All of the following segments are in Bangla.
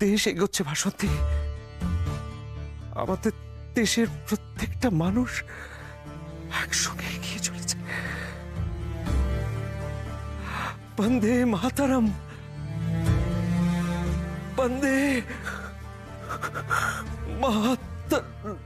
দেশ এগোচ্ছে বাসন্তী। আমাদের দেশের প্রত্যেকটা মানুষ একসঙ্গে এগিয়ে চলেছে। বন্দে মাতারাম, বন্দে মাতারাম।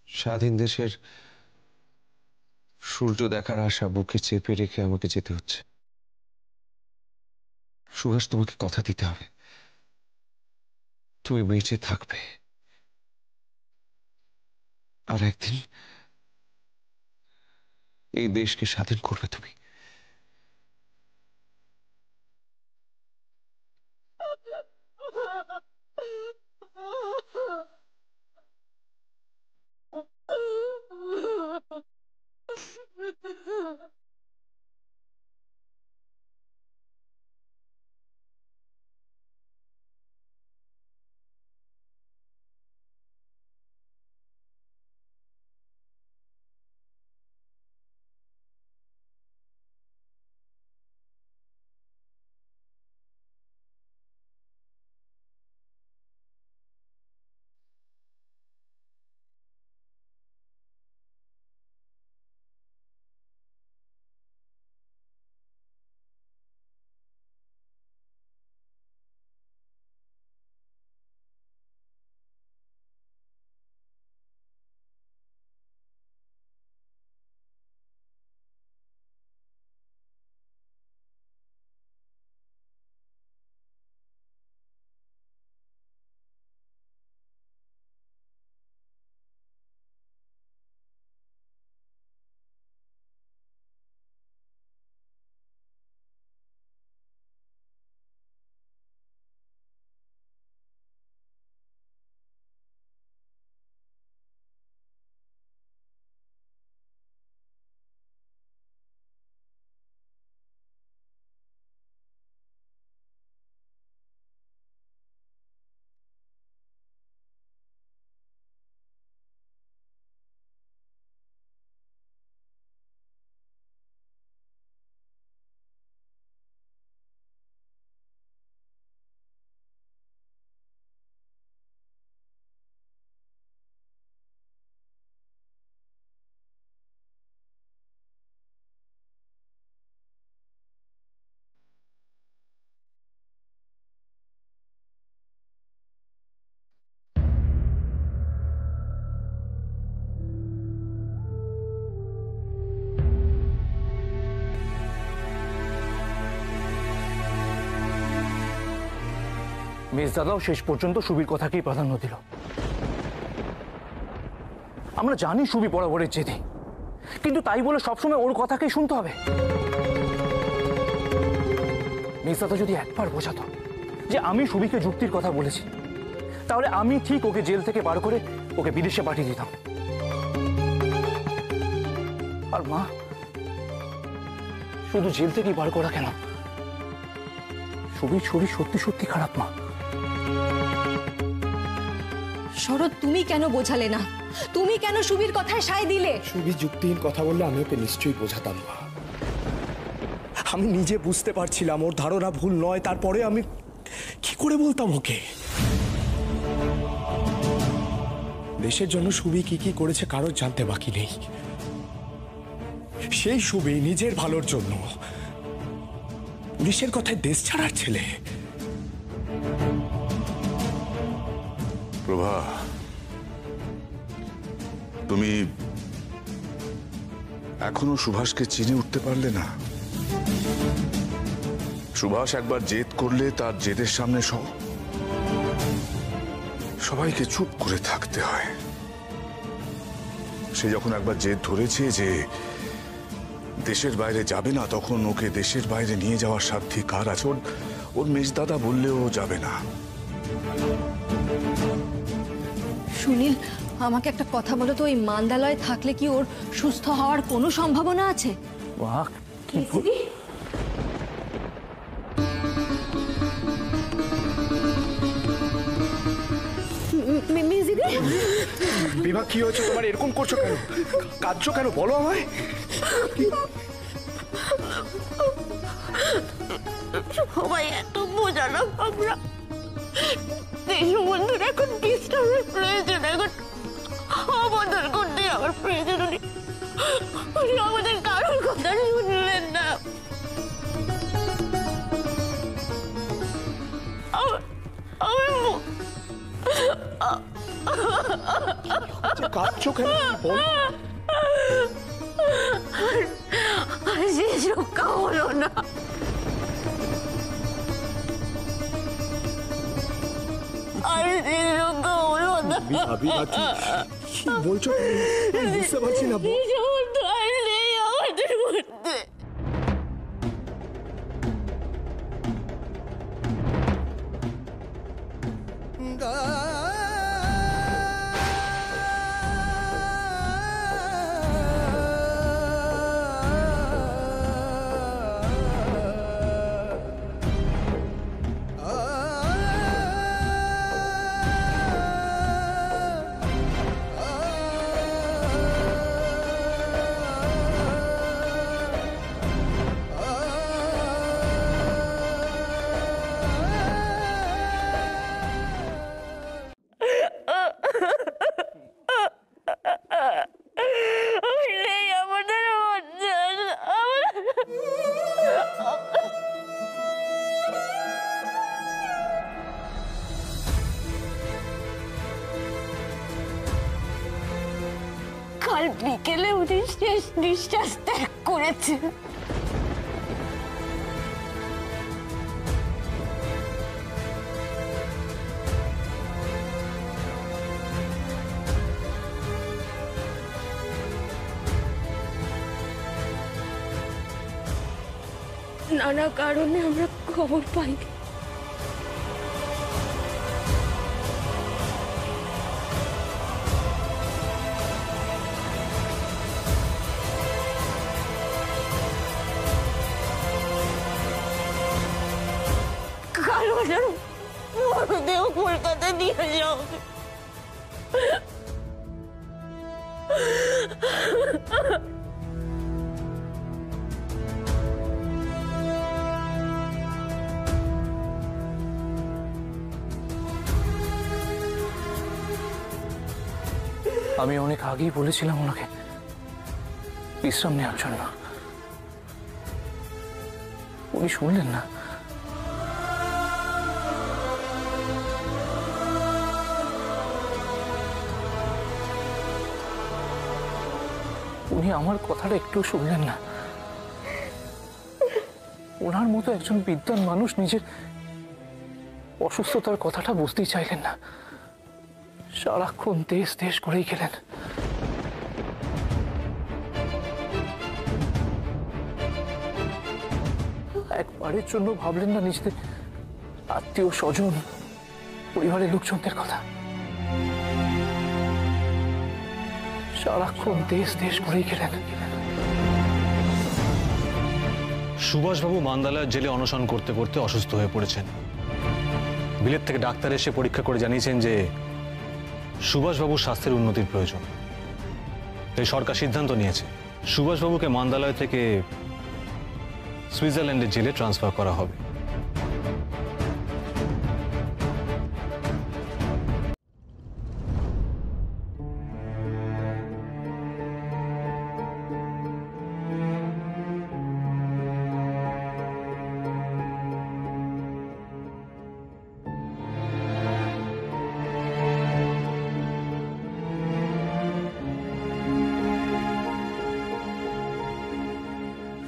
স্বাধীন দেশের সূর্য দেখার আশা বুকে চেপে রেখে আমাকে যেতে হচ্ছে। সুহাস, তোমাকে কথা দিতে হবে, তুমি বেঁচে থাকবে, আর একদিন এই দেশকে স্বাধীন করবে তুমি। মেজদাদাও শেষ পর্যন্ত সুবির কথাকেই প্রাধান্য দিল। আমরা জানি সুবি বরাবরের জেদি, কিন্তু তাই বলে সবসময় ওর কথাকেই শুনতে হবে? মেজদাদা যদি একবার বোঝাতো যে আমি সুবিকে যুক্তির কথা বলেছি, তাহলে আমি ঠিক ওকে জেল থেকে বার করে ওকে বিদেশে পাঠিয়ে দিতাম। আর মা, শুধু জেল থেকেই বার করা কেন, সুবির শরীর সত্যি সত্যি খারাপ মা। শরৎ, তুমি কেন বোঝালে না? তুমি কেন সুবির কথায় সায় দিলে? সুবি যুক্তিহীন কথা বললে আমি ওকে নিশ্চয়ই বোঝাতাম না। আমি নিজে বুঝতে পারছিলাম ওর ধারণা ভুল নয়, তারপরে আমি কি করে বলতাম ওকে? দেশের জন্য সুবি কি কি করেছে কারোর জানতে বাকি নেই। সেই সুবি নিজের ভালোর জন্য পুলিশের কথায় দেশ ছাড়ার ছেলে। প্রভা, তুমি এখনো সুভাষকে চিনে উঠতে পারলে না? সুভাষ একবার জেদ করলে তার জেদের সামনে সবাইকে চুপ করে থাকতে হয়। সে যখন একবার জেদ ধরেছে যে দেশের বাইরে যাবে না, তখন ওকে দেশের বাইরে নিয়ে যাওয়ার সাধ্যি কার আছে? ওর মেজদাদা বললেও যাবে না। সুনীল, আমাকে একটা কথা বলো তো, ওই মান্দালয়ে থাকলে কি ওর সুস্থ হওয়ার কোনো সম্ভাবনা আছে? বাহ, কি মেজিদি, বিভা, কি হয়েছে তোমার? এরকম করছো কেন? কাঁদছো কেন? বলো আমায়। সবাই এত বোঝালাম আমরা, দেশবন্ধুর এখন বিশ্রামের প্রয়োজন, এখন অবদান করতে আমার প্রয়োজন। উনি আমাদের কারোর কথা শুনলেন না। কাঁদছো কেন? বলো। শেষ রক্ষা হলো না। আর শেষ রক্ষা হলো না। কি বলছো? বুঝতে পারছি না। দেশবন্ধু আর নেই আমাদের মধ্যে। কাল বিকেলে উনি শেষ নিঃশ্বাস ত্যাগ করেছেন। নানা কারণে আমরা খবর পাইনি। মরদেহ কলকাতায় নিয়ে যাও। আমি অনেক আগেই বলেছিলাম ওনাকে বিশ্রাম নেওয়ার জন্য, উনি শুনলেন না। উনি আমার কথাটা একটু শুনলেন না। ওনার মতো একজন বিদ্বান মানুষ নিজের অসুস্থতার কথাটা বুঝতেই চাইলেন না, সারাক্ষণ দেশ দেশ করেই গেলেন। একবারের জন্য ভাবলেন না নিজেদের আত্মীয় স্বজন, পরিবারের লোকজনদের কথা? সারাক্ষণ দেশ দেশ করেই গেলেন। সুভাষবাবু মান্দালয়ের জেলে অনশন করতে করতে অসুস্থ হয়ে পড়েছেন। বিলেত থেকে ডাক্তার এসে পরীক্ষা করে জানিয়েছেন যে সুভাষবাবুর স্বাস্থ্যের উন্নতির প্রয়োজন। তাই সরকার সিদ্ধান্ত নিয়েছে সুভাষবাবুকে মান্দালয় থেকে সুইজারল্যান্ডের জেলে ট্রান্সফার করা হবে।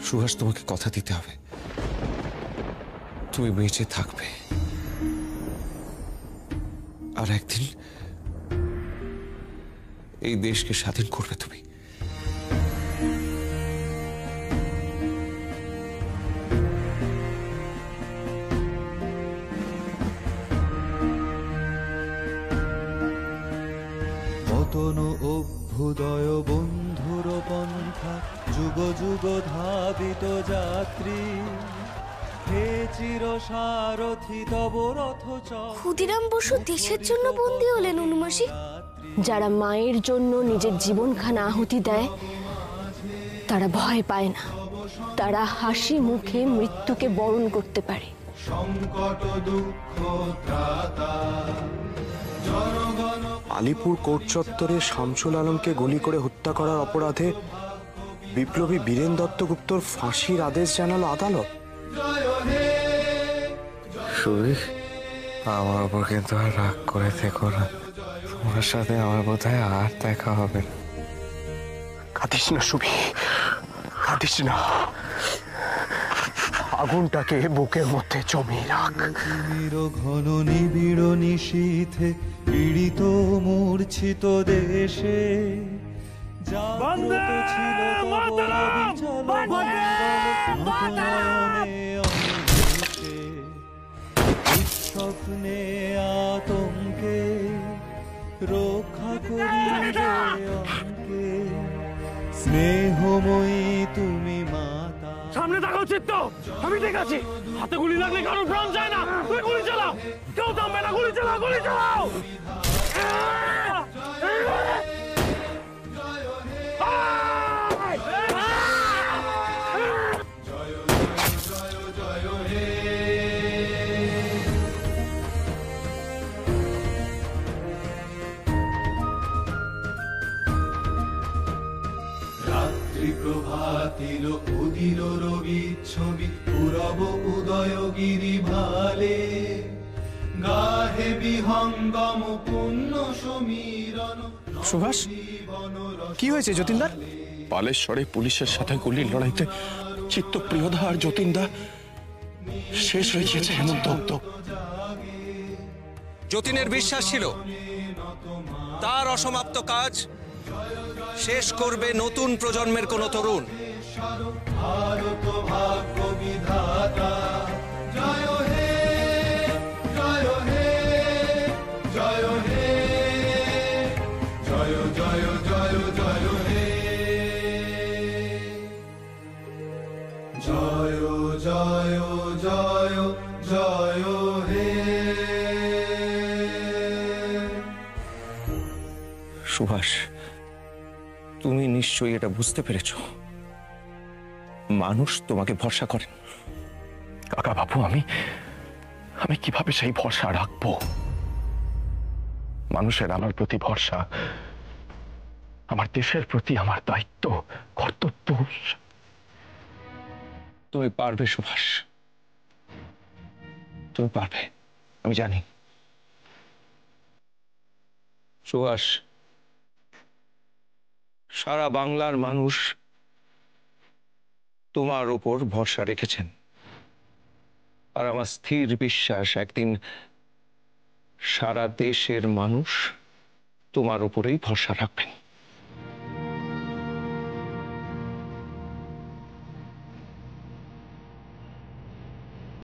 সুহাস, তোমাকে কথা দিতে হবে, তুমি বেঁচে থাকবে, আর একদিন এই দেশকে স্বাধীন করবে তুমি। পতন অভ্যুদয় বন্ধুর পন্থা, যুগ যুগ ধাবিত যাত্রী, হে চির সারথি তব রথ চক্র। ক্ষুদিরাম বসু দেশের জন্য বন্দী হলেন অনুমাসী। যারা মায়ের জন্য নিজের জীবনখানা আহুতি দেয় তারা ভয় পায় না, তারা হাসি মুখে মৃত্যুকে বরণ করতে পারে। সংকট দুঃখ ত্রাতা আলিপুর কোর্ট চত্বরে শামসুল আলমকে গুলি করে হত্যা করার অপরাধে বিপ্লবী বীরেন দত্তগুপ্তর ফাঁসির আদেশ জানালো আদালত। সুবি, আমার উপর কিন্তু আর রাগ করে থেকো না, তোমার সাথে আমার বোধহয় আর দেখা হবে না। কাঁদিস না সুবি, কাঁদিস না, আগুনটাকে বুকের মধ্যে জমিয়ে রাখ। তিমির ঘন নিবিড় নিশীথে পীড়িত মূর্ছিত দেশে জাগ্রত ছিল তব অবিচল মঙ্গল নয়নে অনিমেষে। স্বপ্নে আতঙ্কে রক্ষা করিবে অঙ্কে, স্নেহময়ী তুমি মাতা। সামনে থাকা উচিত তো, আমি ঠিক আছি। হাতে গুলি লাগলে কারোর প্রাণ যায় না, তুই গুলি চালাও, কেউ থামবে না, গুলি চালাও, গুলি চালাও। রাত্রি প্রভাতিল উদিল রবি ছবি, পূরব উদয় গিরি ভালে, গাহে বিহঙ্গম পুণ্য সমীরণ। সুভাষ, কি হয়েছে যতীনদার? বালেশ্বরে পুলিশের সাথে গুলির লড়াইতে চিত্তপ্রিয়দা আর যতীনদা শেষ হয়ে গিয়েছে হেমন্ত। যতীনের বিশ্বাস ছিল তার অসমাপ্ত কাজ শেষ করবে নতুন প্রজন্মের কোন তরুণ। ভারত ভাগ্য বিধাতা, জয় হে জয় হে জয় হে জয় জয় জয় জয় হে জয় জয় জয় জয় হে। সুভাষ, তুমি নিশ্চয়ই এটা বুঝতে পেরেছ, মানুষ তোমাকে ভরসা করেন। কাকা বাবু, আমি কিভাবে সেই ভরসা রাখবো? মানুষের আমার প্রতি ভরসা, আমার দেশের প্রতি আমার দায়িত্ব, কর্তব্য। তুমি পারবে সুভাষ, তুমি পারবে, আমি জানি। সুভাষ, সারা বাংলার মানুষ তোমার উপর ভরসা রেখেছেন, আর আমার স্থির বিশ্বাস একদিন সারা দেশের মানুষ তোমার উপরেই ভরসা রাখবেন।